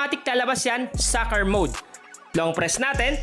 automatic lalabas yan, soccer mode. Long press natin,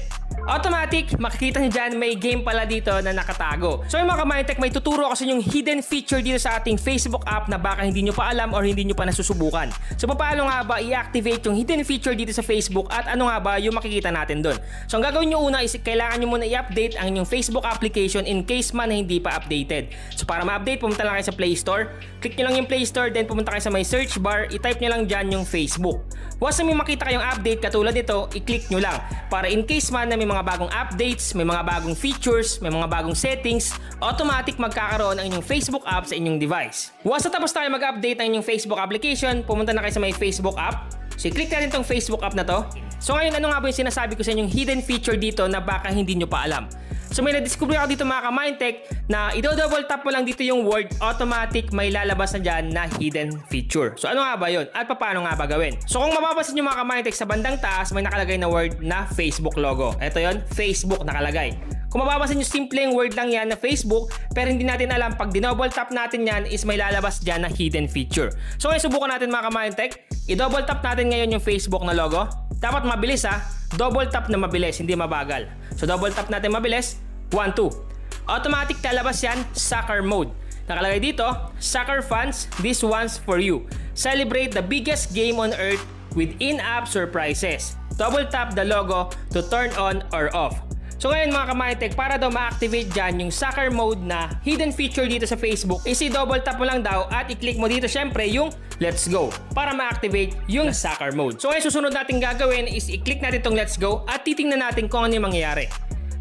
automatic, makikita nyo dyan may game pala dito na nakatago. So yung mga ka-Mindtech, may tuturo kasi yung hidden feature dito sa ating Facebook app na baka hindi nyo pa alam or hindi nyo pa nasusubukan. So paano nga ba i-activate yung hidden feature dito sa Facebook at ano nga ba yung makikita natin doon? So ang gagawin nyo una is kailangan nyo muna i-update ang inyong Facebook application in case man na hindi pa updated. So para ma-update, pumunta lang kayo sa Play Store. Click nyo lang yung Play Store, then pumunta kayo sa may search bar, i-type nyo lang dyan yung Facebook. Once na may makita kayong update katulad nito, i-click nyo lang. Para in case man na may mga bagong updates, may mga bagong features, may mga bagong settings, automatic magkakaroon ang inyong Facebook app sa inyong device. Once na tapos tayo mag-update ng inyong Facebook application, pumunta na kayo sa may Facebook app. So i-click natin tong Facebook app na to. So ngayon, ano nga ba yung sinasabi ko sa inyong hidden feature dito na baka hindi nyo pa alam? So may na-discover ako dito mga ka-Mindtech na i-double tap mo lang dito yung word, automatic may lalabas na dyan na hidden feature. So ano nga ba yun? At paano nga ba gawin? So kung mapapansin nyo mga ka-Mindtech, sa bandang taas may nakalagay na word na Facebook logo. Ito yun, Facebook nakalagay. Kung mapapansin nyo, simpleng word lang yan na Facebook, pero hindi natin alam pag dinouble tap natin yan is may lalabas dyan na hidden feature. So ngayon subukan natin mga ka-Mindtech, i-double tap natin ngayon yung Facebook na logo. Dapat mabilis ha, double tap na mabilis, hindi mabagal. So double tap natin mabilis, 1, 2. Automatic lalabas yan, soccer mode. Nakalagay dito, soccer fans, this one's for you. Celebrate the biggest game on earth with in-app surprises. Double tap the logo to turn on or off. So ngayon mga ka-Mindtech, para daw ma-activate dyan yung soccer mode na hidden feature dito sa Facebook, is i-double tap mo lang daw at i-click mo dito syempre yung let's go para ma-activate yung soccer mode. So ngayon susunod natin gagawin is i-click natin tong let's go at titingnan natin kung ano yung mangyayari.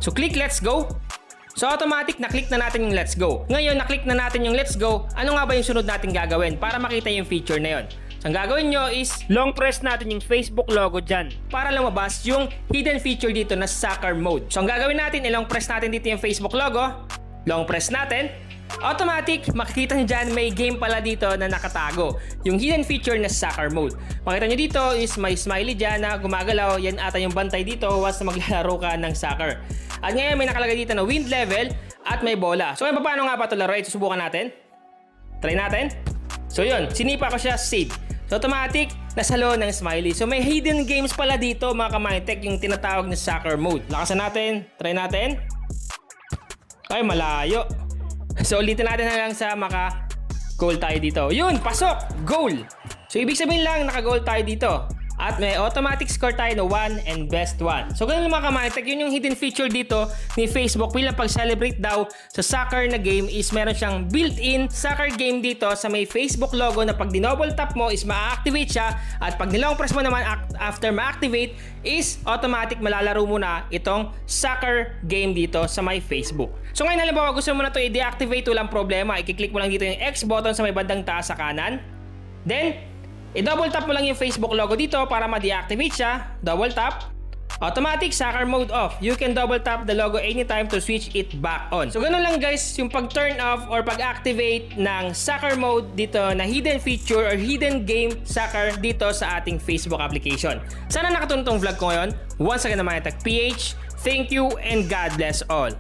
So click let's go. So automatic na-click na natin yung let's go. Ngayon na-click na natin yung let's go, ano nga ba yung sunod natin gagawin para makita yung feature na yon? So ang gagawin nyo is long press natin yung Facebook logo dyan para lumabas yung hidden feature dito na soccer mode. So ang gagawin natin, long press natin dito yung Facebook logo, long press natin, automatic, makikita nyo dyan may game pala dito na nakatago, yung hidden feature na soccer mode. Makita nyo dito is may smiley dyan na gumagalaw, yan ata yung bantay dito once na maglalaro ka ng soccer. At ngayon may nakalagay dito na wind level at may bola. So ngayon paano nga ba ito laruin? Susubukan natin. Try natin. So yun, sinipa ko siya, save. So automatic, nasalo ng smiley. So may hidden games pala dito mga ka-Mindtech, yung tinatawag na soccer mode. Lakasan natin, try natin. Ay, malayo. So ulitin natin hanggang sa maka-goal tayo dito. Yun, pasok! Goal! So ibig sabihin lang, naka-goal tayo dito. At may automatic score tayo na 1 and best 1. So ganun mga ka-Mindtech, yun yung hidden feature dito ni Facebook bilang pag-celebrate daw sa soccer na game is meron siyang built-in soccer game dito sa may Facebook logo na pag dinouble tap mo is ma-activate siya at pag nilong press mo naman after ma-activate is automatic malalaro mo na itong soccer game dito sa may Facebook. So ngayon halimbawa gusto mo na ito i-deactivate, walang problema. I-click mo lang dito yung X button sa may bandang taas sa kanan. Then i-double tap mo lang yung Facebook logo dito para ma-deactivate siya. Double tap. Automatic soccer mode off. You can double tap the logo anytime to switch it back on. So ganun lang guys yung pag-turn off or pag-activate ng soccer mode dito na hidden feature or hidden game soccer dito sa ating Facebook application. Sana nakatulong tong vlog ko ngayon. Once again naman, PH, thank you and God bless all.